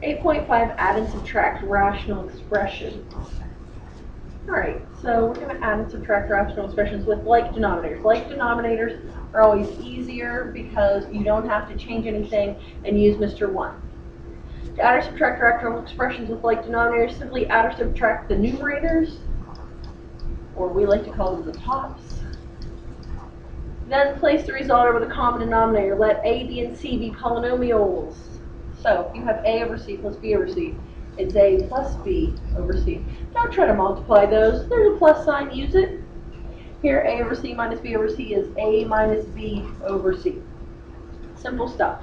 8.5, add and subtract rational expressions. Alright, so we're going to add and subtract rational expressions with like denominators. Like denominators are always easier because you don't have to change anything and use Mr. 1. To add or subtract rational expressions with like denominators, simply add or subtract the numerators, or we like to call them the tops. Then place the result over the common denominator. Let A, B, and C be polynomials. So if you have A over C plus B over C, it's A plus B over C. Don't try to multiply those. There's a plus sign, use it. Here, A over C minus B over C is A minus B over C. Simple stuff.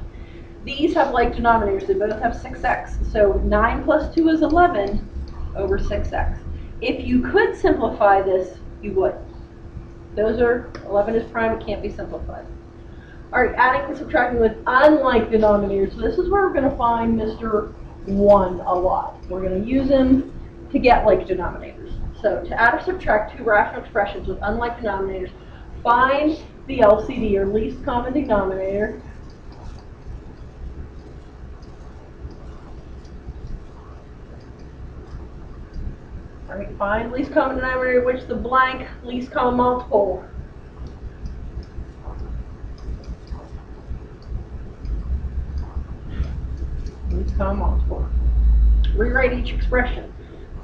These have like denominators. They both have 6x. So 9 plus 2 is 11 over 6x. If you could simplify this, you would. Those are, 11 is prime, it can't be simplified. Alright, adding and subtracting with unlike denominators. So this is where we're going to find Mr. 1 a lot. We're going to use him to get like denominators. So to add or subtract two rational expressions with unlike denominators, find the LCD, or least common denominator. Alright, find least common denominator, which the blank least common multiple. Least common multiple. Rewrite each expression.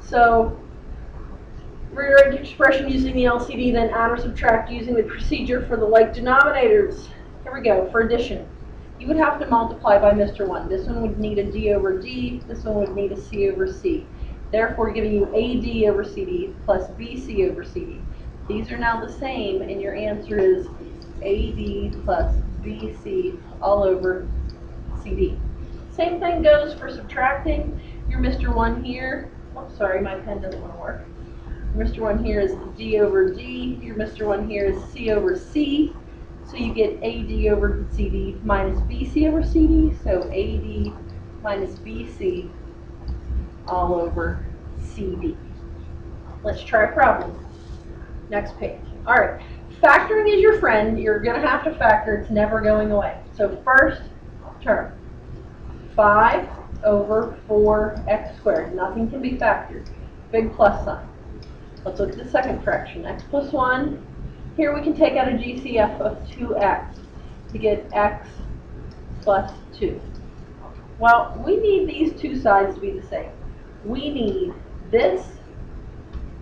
So, rewrite each expression using the LCD, then add or subtract using the procedure for the like denominators. Here we go, for addition. You would have to multiply by Mr. 1. This one would need a D over D, this one would need a C over C. Therefore, giving you AD over CD plus BC over CD. These are now the same, and your answer is AD plus BC all over CD. Same thing goes for subtracting. Your Mr. 1 here, oh, sorry, my pen doesn't want to work. Your Mr. 1 here is D over D. Your Mr. 1 here is C over C. So you get AD over CD minus BC over CD. So AD minus BC all over CD. Let's try a problem. Next page. All right. Factoring is your friend. You're going to have to factor. It's never going away. So first term, 5 over 4x squared. Nothing can be factored. Big plus sign. Let's look at the second fraction. X plus 1. Here we can take out a GCF of 2x to get x plus 2. Well, we need these two sides to be the same. We need this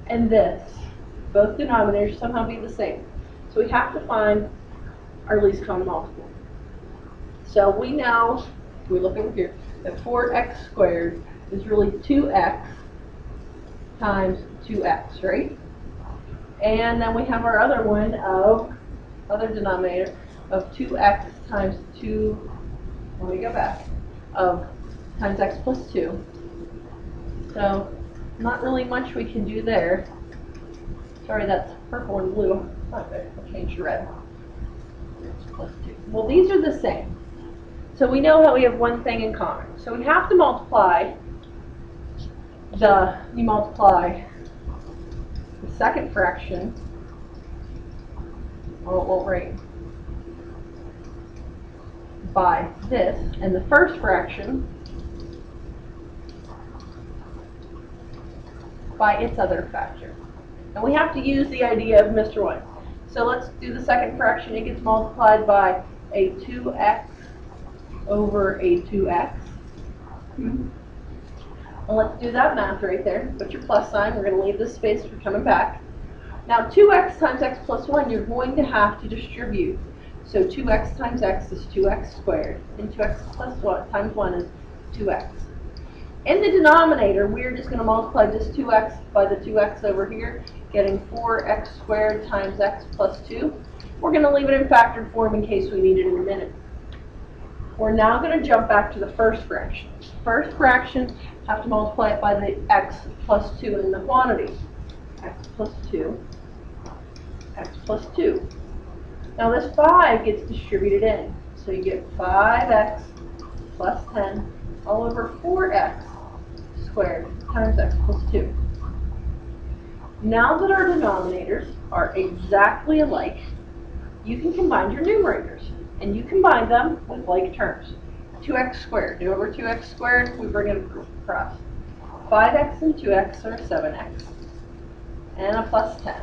and this, both denominators, somehow be the same. So we have to find our least common multiple. So we know, if we look over here, that 4x squared is really 2x times 2x, right? And then we have our other one of, other denominator, of 2x times 2, let me go back, of times x plus 2. So, not really much we can do there. Sorry, that's purple and blue. Okay, I'll change to red. Plus 2. Well, these are the same. So we know how we have one thing in common. So we have to multiply the second fraction. Oh, it won't rain. By this, and the first fraction by its other factor. And we have to use the idea of Mr. 1. So let's do the second fraction. It gets multiplied by a 2x over a 2x. And let's do that math right there. Put your plus sign. We're going to leave this space for coming back. Now 2x times x plus 1, you're going to have to distribute. So 2x times x is 2x squared, and 2x plus 1 times 1 is 2x. In the denominator, we're just going to multiply this 2x by the 2x over here, getting 4x squared times x plus 2. We're going to leave it in factored form in case we need it in a minute. We're now going to jump back to the first fraction. First fraction, have to multiply it by the x plus 2 in the quantity. X plus 2, x plus 2. Now this 5 gets distributed in. So you get 5x plus 10 all over 4x squared times x plus 2. Now that our denominators are exactly alike, you can combine your numerators. And you combine them with like terms. 2x squared. Do over 2x squared, we bring it across. 5x and 2x are 7x. And a plus 10.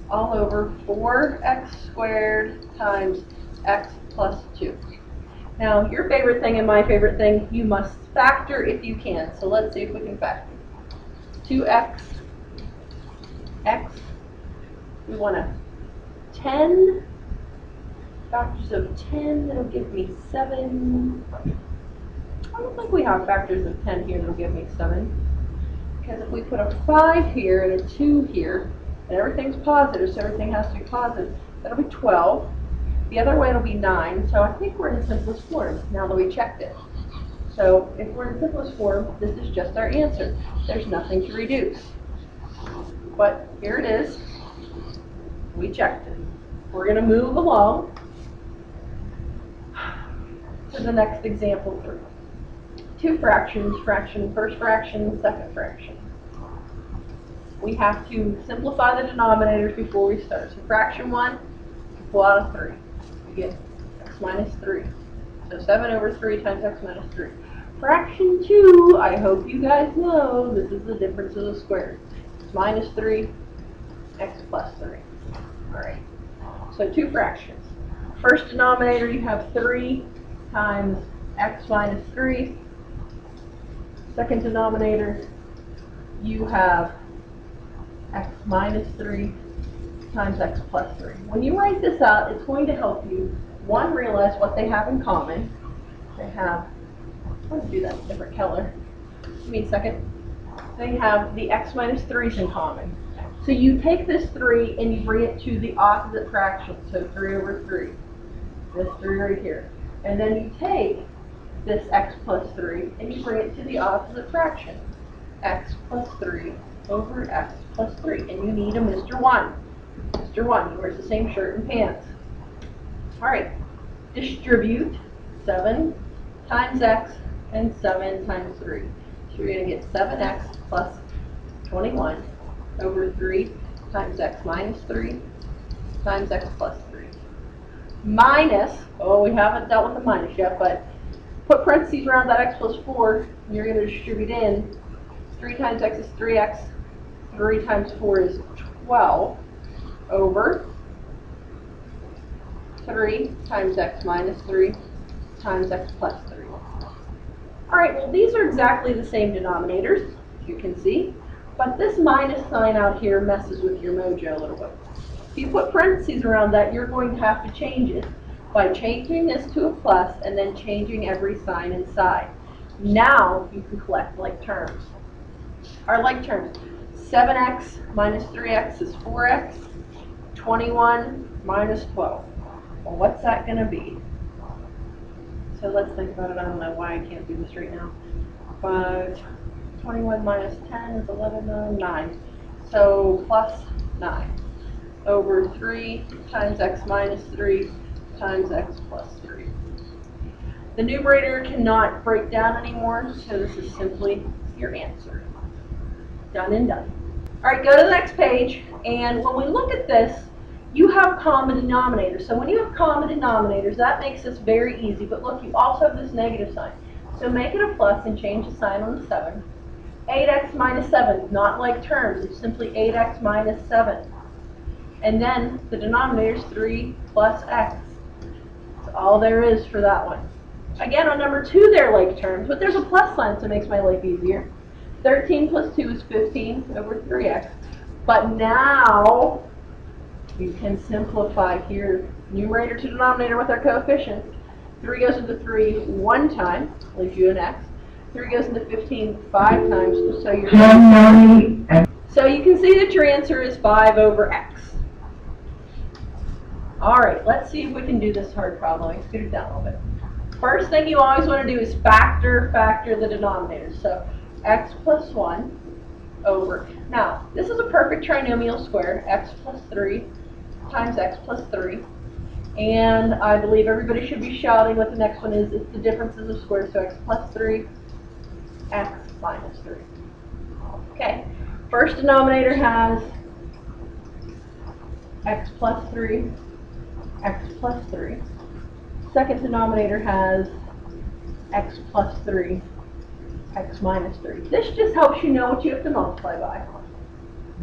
All over 4x squared times x plus 2. Now, your favorite thing and my favorite thing, you must factor if you can. So let's see if we can factor. 2x, x, we want a 10, factors of 10, that'll give me 7. I don't think we have factors of 10 here that'll give me 7. Because if we put a 5 here and a 2 here, and everything's positive, so everything has to be positive, that'll be 12. The other way it'll be 9, so I think we're in simplest form now that we checked it. So if we're in simplest form, this is just our answer. There's nothing to reduce. But here it is. We checked it. We're going to move along to the next example 3. 2 fractions, first fraction, second fraction. We have to simplify the denominators before we start. So fraction 1, pull out a 3. You get x minus 3. So 7 over 3 times x minus 3. Fraction 2, I hope you guys know, this is the difference of the squares. It's minus 3, x plus 3. Alright, so 2 fractions. First denominator, you have 3 times x minus 3. Second denominator, you have x minus 3 times x plus 3. When you write this out, it's going to help you, one, realize what they have in common. They have, I'm going to do that in a different color. Give me a second. They have the x minus 3's in common. So you take this 3 and you bring it to the opposite fraction. So 3 over 3. This 3 right here. And then you take this x plus 3 and you bring it to the opposite fraction. X plus 3 over x plus 3. And you need a Mr. 1. Mr. 1, he wears the same shirt and pants. Alright, distribute 7 times x and 7 times 3. So you're going to get 7x plus 21 over 3 times x minus 3 times x plus 3. Minus, oh, we haven't dealt with the minus yet, but put parentheses around that x plus 4, and you're going to distribute in 3 times x is 3x, 3 times 4 is 12, over 3 times x minus 3 times x plus 3. Alright, well these are exactly the same denominators, as you can see, but this minus sign out here messes with your mojo a little bit. If you put parentheses around that, you're going to have to change it by changing this to a plus and then changing every sign inside. Now you can collect like terms. Our like terms, 7x minus 3x is 4x, 21 minus 12. Well, what's that going to be? So let's think about it. I don't know why I can't do this right now. But 21 minus 10 is 11, 9. So plus 9 over 3 times x minus 3 times x plus 3. The numerator cannot break down anymore, so this is simply your answer. Done and done. All right, go to the next page, and when we look at this, you have common denominators. So when you have common denominators, that makes this very easy. But look, you also have this negative sign. So make it a plus and change the sign on the 7. 8x minus 7, not like terms. It's simply 8x minus 7. And then the denominator is 3 plus x. That's all there is for that one. Again, on number 2, they're like terms, but there's a plus sign, so it makes my life easier. 13 plus 2 is 15 over 3x. But now you can simplify here, numerator to denominator with our coefficients. 3 goes into 3 one time, leaves you an x. 3 goes into 15 5 times, so you're so you can see that your answer is 5 over x. Alright, let's see if we can do this hard problem. Let's scoot it down a little bit. First thing you always want to do is factor the denominators. So x plus 1 over. Now, this is a perfect trinomial square, x plus 3 times x plus 3. And I believe everybody should be shouting what the next one is. It's the differences of squares, so x plus 3, x minus 3. Okay, first denominator has x plus 3, x plus 3. Second denominator has x plus 3, x minus 3. This just helps you know what you have to multiply by.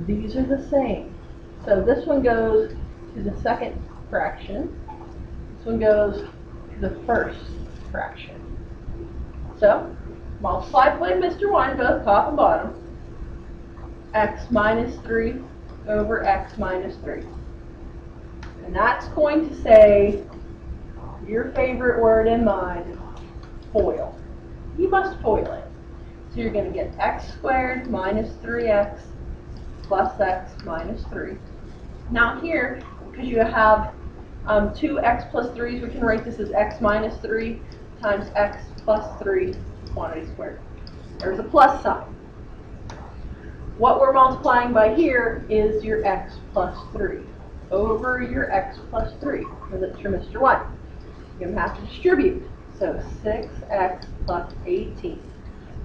These are the same. So this one goes to the second fraction. This one goes to the first fraction. So multiply by Mr. 1, both top and bottom. X minus 3 over x minus 3. And that's going to say your favorite word in mine, FOIL. You must FOIL it. So you're going to get x squared minus 3x plus x minus 3. Now here, because you have two x plus 3's, we can write this as x minus 3 times x plus 3 quantity squared. There's a plus sign. What we're multiplying by here is your x plus 3 over your x plus 3, because it's your Mr. 1. You're going to have to distribute. So 6x plus 18.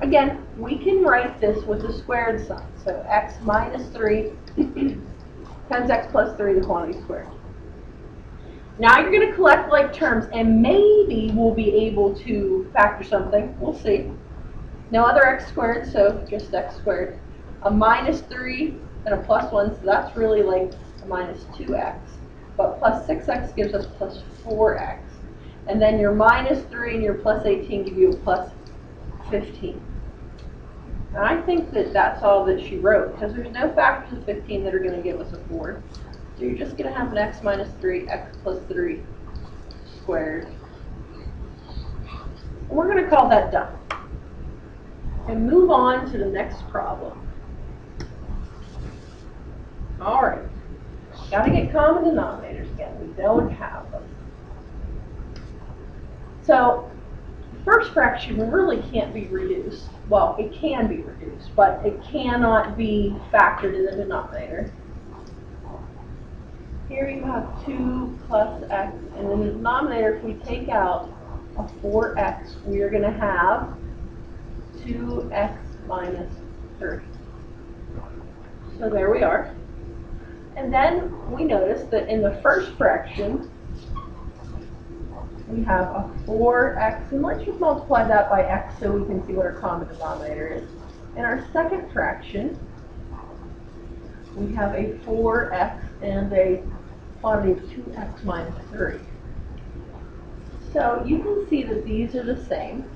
Again, we can write this with a squared sign. So x minus 3 times x plus 3, the quantity squared. Now you're going to collect like terms, and maybe we'll be able to factor something. We'll see. No other x squared, so just x squared. A minus 3 and a plus 1, so that's really like a minus 2x. But plus 6x gives us plus 4x. And then your minus 3 and your plus 18 give you a plus 15. And I think that that's all that she wrote, because there's no factors of 15 that are going to give us a 4. So you're just going to have an x minus 3, x plus 3 squared. And we're going to call that done. And move on to the next problem. All right. Got to get common denominators again. We don't have them. So the first fraction really can't be reduced. Well, it can be reduced, but it cannot be factored in the denominator. Here you have 2 plus x, and in the denominator, if we take out a 4x, we are going to have 2x minus 3. So there we are. And then we notice that in the first fraction, we have a 4x, and let's just multiply that by x so we can see what our common denominator is. In our second fraction, we have a 4x and a quantity of 2x minus 3. So you can see that these are the same.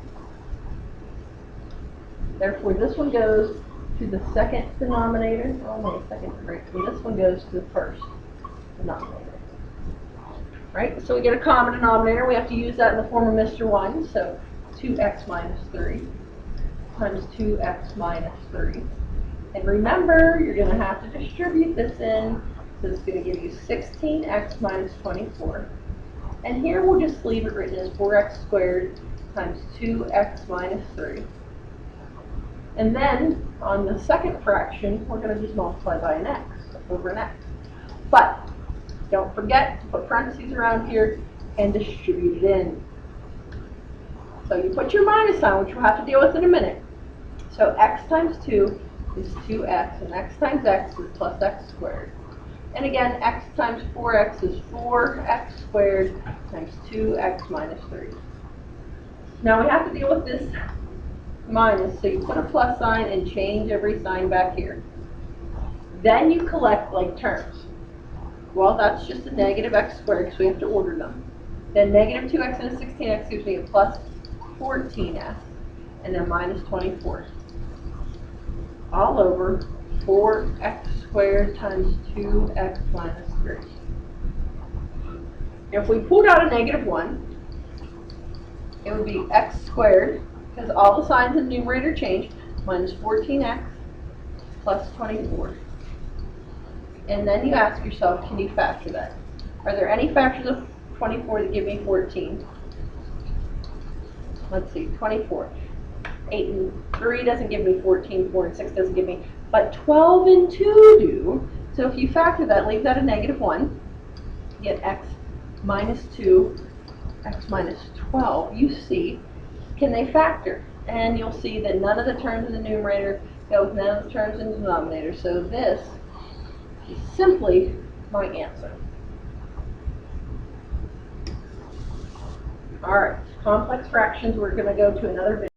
Therefore, this one goes to the second denominator. Oh, no, second fraction. This one goes to the first denominator. Right? So we get a common denominator. We have to use that in the form of Mr. 1. So 2x minus 3 times 2x minus 3. And remember, you're going to have to distribute this in. So it's going to give you 16x minus 24. And here we'll just leave it written as 4x squared times 2x minus 3. And then on the second fraction, we're going to just multiply by an x over an x. But don't forget to put parentheses around here and distribute it in. So you put your minus sign, which we'll have to deal with in a minute. So x times 2 is 2x, and x times x is plus x squared. And again, x times 4x is 4x squared times 2x minus 3. Now we have to deal with this minus, so you put a plus sign and change every sign back here. Then you collect like terms. Well, that's just a negative x squared, because we have to order them. Then negative 2x and a 16x gives me a plus 14x, and then minus 24. All over 4x squared times 2x minus 3. If we pulled out a negative 1, it would be x squared, because all the signs in the numerator change, minus 14x plus 24. And then you ask yourself, can you factor that? Are there any factors of 24 that give me 14? Let's see, 24. 8 and 3 doesn't give me 14, 4 and 6 doesn't give me, but 12 and 2 do. So if you factor that, leave that a negative 1, get x minus 2, x minus 12. You see, can they factor? And you'll see that none of the terms in the numerator go with none of the terms in the denominator. So this is simply my answer. All right. Complex fractions, we're going to go to another video.